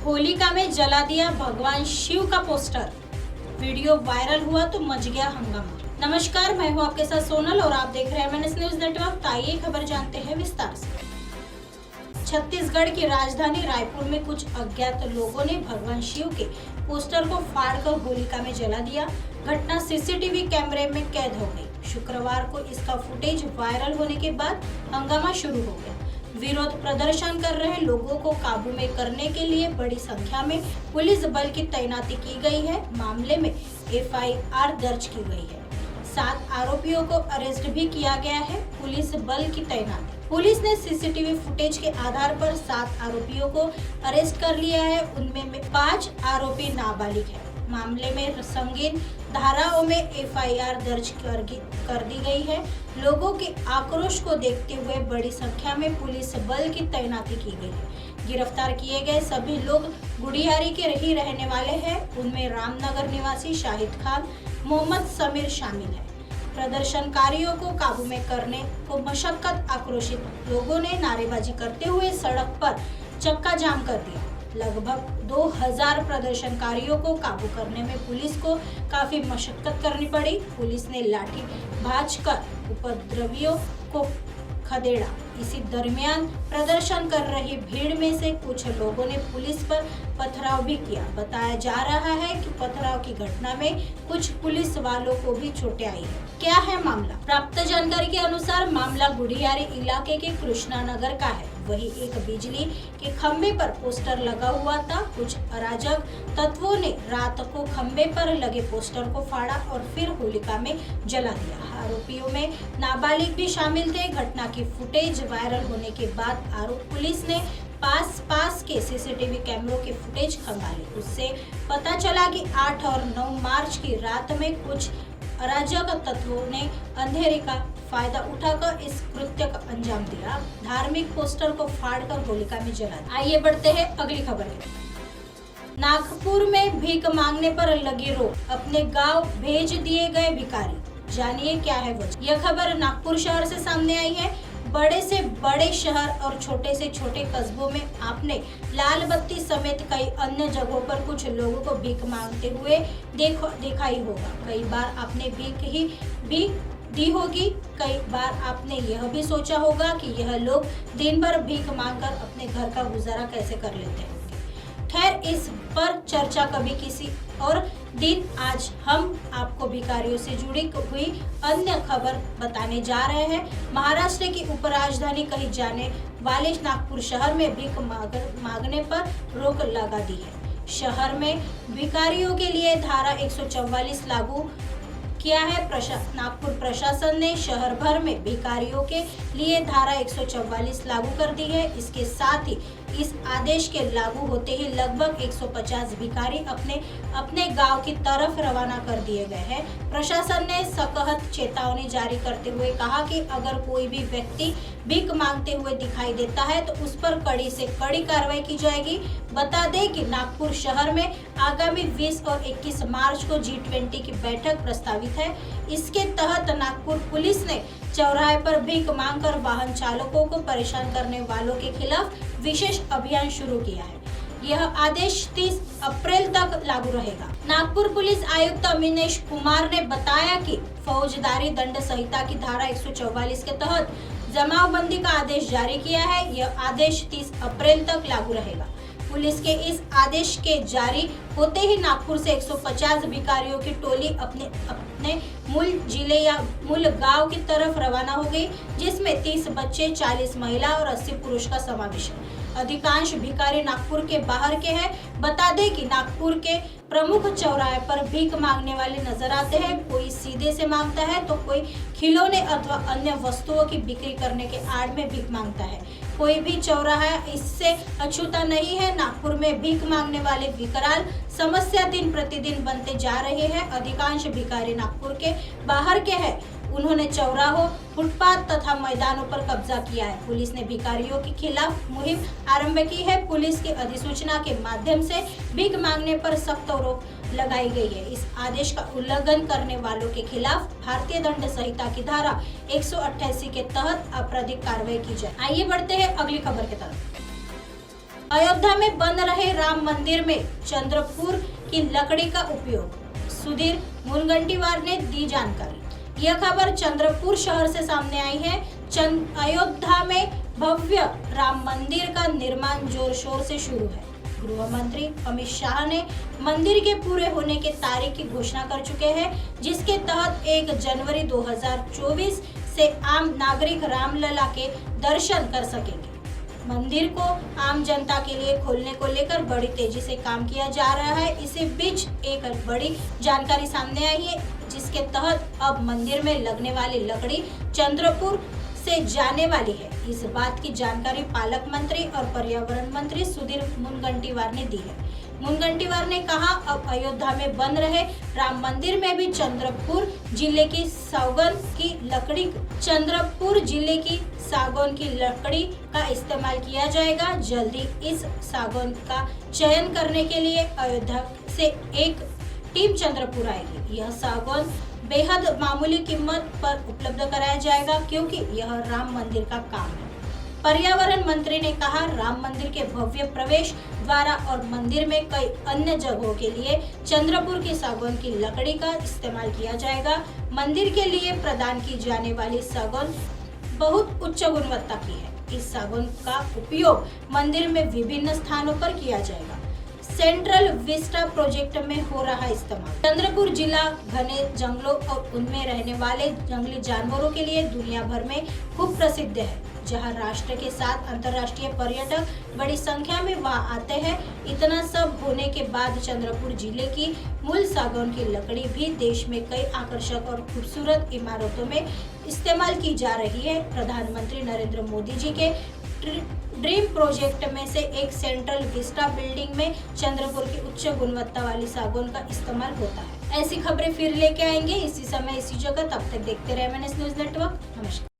होलिका में जला दिया भगवान शिव का पोस्टर, वीडियो वायरल हुआ तो मच गया हंगामा। नमस्कार, मैं हूं आपके साथ सोनल और आप देख रहे हैं MNS न्यूज नेटवर्क। आइए खबर जानते हैं विस्तार से। छत्तीसगढ़ की राजधानी रायपुर में कुछ अज्ञात लोगों ने भगवान शिव के पोस्टर को फाड़कर होलिका में जला दिया। घटना सीसीटीवी कैमरे में कैद हो गई। शुक्रवार को इसका फुटेज वायरल होने के बाद हंगामा शुरू हो गया। विरोध प्रदर्शन कर रहे लोगों को काबू में करने के लिए बड़ी संख्या में पुलिस बल की तैनाती की गई है। मामले में FIR दर्ज की गई है। 7 आरोपियों को अरेस्ट भी किया गया है। पुलिस बल की तैनाती। पुलिस ने सीसीटीवी फुटेज के आधार पर 7 आरोपियों को अरेस्ट कर लिया है। उनमें 5 आरोपी नाबालिग है। मामले में संगीन धाराओं में FIR दर्ज कर दी गई है। लोगों के आक्रोश को देखते हुए बड़ी संख्या में पुलिस बल की तैनाती की गई है। गिरफ्तार किए गए सभी लोग गुड़ियारी के ही रहने वाले हैं। उनमें रामनगर निवासी शाहिद खान, मोहम्मद समीर शामिल है। प्रदर्शनकारियों को काबू में करने को मशक्कत आक्रोशित लोगों ने नारेबाजी करते हुए सड़क पर चक्का जाम कर दिया। लगभग 2000 प्रदर्शनकारियों को काबू करने में पुलिस को काफी मशक्कत करनी पड़ी। पुलिस ने लाठी भांज कर उपद्रवियों को खदेड़ा। इसी दरमियान प्रदर्शन कर रही भीड़ में से कुछ लोगों ने पुलिस पर पथराव भी किया। बताया जा रहा है कि पथराव की घटना में कुछ पुलिस वालों को भी चोटें आई है। क्या है मामला? प्राप्त जानकारी के अनुसार मामला गुड़ियारी इलाके के कृष्णा नगर का है। वही एक बिजली के खंभे पर पोस्टर लगा हुआ था। कुछ अराजक तत्वों ने रात को खंभे पर लगे पोस्टर को फाड़ा और फिर होलिका में जला दिया। आरोपियों में नाबालिग भी शामिल थे। घटना की फुटेज वायरल होने के बाद पुलिस ने पास के सीसीटीवी कैमरों के फुटेज खंगाले। उससे पता चला कि 8 और 9 मार्च की रात में कुछ अराजक तत्वों ने अंधेरे का फायदा उठाकर इस कृत्य का अंजाम दिया। धार्मिक पोस्टर को फाड़कर होलिका में जला दिया। आइए बढ़ते हैं अगली खबर में। नागपुर में भीख मांगने पर लगी रोक, अपने गांव भेज दिए गए भिखारी। जानिए क्या है वजह। यह खबर नागपुर शहर से सामने आई है। बड़े से बड़े शहर और छोटे से छोटे कस्बों में आपने लाल बत्ती समेत कई अन्य जगहों पर कुछ लोगों को भीख मांगते हुए देखा ही होगा। कई बार आपने भीख भी दी होगी। कई बार आपने यह भी सोचा होगा कि यह लोग दिन भर भीख मांगकर अपने घर का गुजारा कैसे कर लेते हैं। खैर, इस पर चर्चा कभी किसी और दिन। आज हम आपको भिखारियों से जुड़ी हुई अन्य खबर बताने जा रहे हैं। महाराष्ट्र की उपराजधानी कही जाने वाले नागपुर शहर में भीख मांगने पर रोक लगा दी है। शहर में भिखारियों के लिए धारा 144 लागू किया है। नागपुर प्रशासन ने शहर भर में भिखारियों के लिए धारा 144 लागू कर दी है। इसके साथ ही इस आदेश के लागू होते ही लगभग 150 भिखारी अपने गांव की तरफ रवाना कर दिए गए हैं। प्रशासन ने सख्त चेतावनी जारी करते हुए कहा कि अगर कोई भी व्यक्ति भीख मांगते हुए दिखाई देता है तो उस पर कड़ी से कड़ी कार्रवाई की जाएगी। बता दें कि नागपुर शहर में आगामी 20 और 21 मार्च को G20 की बैठक प्रस्तावित है। इसके तहत नागपुर पुलिस ने चौराहे पर भीख मांगकर वाहन चालकों को परेशान करने वालों के खिलाफ विशेष अभियान शुरू किया है। यह आदेश 30 अप्रैल तक लागू रहेगा। नागपुर पुलिस आयुक्त अमिनेश कुमार ने बताया कि फौजदारी दंड संहिता की धारा 144 के तहत जमावबंदी का आदेश जारी किया है। यह आदेश 30 अप्रैल तक लागू रहेगा। पुलिस के इस आदेश के जारी होते ही नागपुर से 150 भिखारियों की टोली अपने मूल जिले या मूल गांव की तरफ रवाना हो गई, जिसमें 30 बच्चे, 40 महिला और 80 पुरुष का समावेश है। अधिकांश भिखारी नागपुर के बाहर के हैं। बता दें कि नागपुर के प्रमुख चौराहे पर भीख मांगने वाले नजर आते हैं। कोई सीधे से मांगता है तो कोई खिलौने अथवा अन्य वस्तुओं की बिक्री करने के आड़ में भीख मांगता है। कोई भी चौराहा इससे अछूता नहीं है। नागपुर में भीख मांगने वाले विकराल समस्या दिन प्रतिदिन बनते जा रहे हैं। अधिकांश भिखारी नागपुर के बाहर के हैं। उन्होंने चौराहों, फुटपाथ तथा मैदानों पर कब्जा किया है। पुलिस ने भिखारियों के खिलाफ मुहिम आरंभ की है। पुलिस की अधिसूचना के माध्यम से भीख मांगने पर सख्त रोक लगाई गई है। इस आदेश का उल्लंघन करने वालों के खिलाफ भारतीय दंड संहिता की धारा 188 के तहत आपराधिक कार्रवाई की जाए। आइए बढ़ते हैं अगली खबर की तरफ। अयोध्या में बन रहे राम मंदिर में चंद्रपुर की लकड़ी का उपयोग, सुधीर मुनगंटीवार ने दी जानकारी। यह खबर चंद्रपुर शहर से सामने आई है। अयोध्या में भव्य राम मंदिर का निर्माण जोर शोर से शुरू है। गृह मंत्री अमित शाह ने मंदिर के पूरे होने के तारीख की घोषणा कर चुके हैं, जिसके तहत 1 जनवरी 2024 से आम नागरिक रामलला के दर्शन कर सकेंगे। मंदिर को आम जनता के लिए खोलने को लेकर बड़ी तेजी से काम किया जा रहा है। इसी बीच एक बड़ी जानकारी सामने आई है, जिसके तहत अब मंदिर में लगने वाली लकड़ी चंद्रपुर से जाने वाली है। इस बात की जानकारी पालक मंत्री और पर्यावरण मंत्री सुधीर मुनगंटीवार ने दी है। मुनगंटीवार ने कहा, अब अयोध्या में बन रहे राम मंदिर में भी चंद्रपुर जिले की सागौन की लकड़ी का इस्तेमाल किया जाएगा। जल्दी इस सागौन का चयन करने के लिए अयोध्या से एक टीम चंद्रपुर आएगी। यह सागौन बेहद मामूली कीमत पर उपलब्ध कराया जाएगा, क्योंकि यह राम मंदिर का काम है। पर्यावरण मंत्री ने कहा, राम मंदिर के भव्य प्रवेश द्वारा और मंदिर में कई अन्य जगहों के लिए चंद्रपुर की सागौन की लकड़ी का इस्तेमाल किया जाएगा। मंदिर के लिए प्रदान की जाने वाली सागौन बहुत उच्च गुणवत्ता की है। इस सागौन का उपयोग मंदिर में विभिन्न स्थानों पर किया जाएगा। सेंट्रल विस्टा प्रोजेक्ट में हो रहा इस्तेमाल। चंद्रपुर जिला घने जंगलों और उनमें रहने वाले जंगली जानवरों के लिए दुनिया भर में खूब प्रसिद्ध है, जहां राष्ट्र के साथ अंतर्राष्ट्रीय पर्यटक बड़ी संख्या में वहां आते हैं। इतना सब होने के बाद चंद्रपुर जिले की मूल सागौन की लकड़ी भी देश में कई आकर्षक और खूबसूरत इमारतों में इस्तेमाल की जा रही है। प्रधानमंत्री नरेंद्र मोदी जी के ड्रीम प्रोजेक्ट में से एक सेंट्रल विस्टा बिल्डिंग में चंद्रपुर की उच्च गुणवत्ता वाली सागौन का इस्तेमाल होता है। ऐसी खबरें फिर लेके आएंगे इसी समय इसी जगह। तब तक देखते रहे MNS न्यूज़ नेटवर्क। नमस्कार।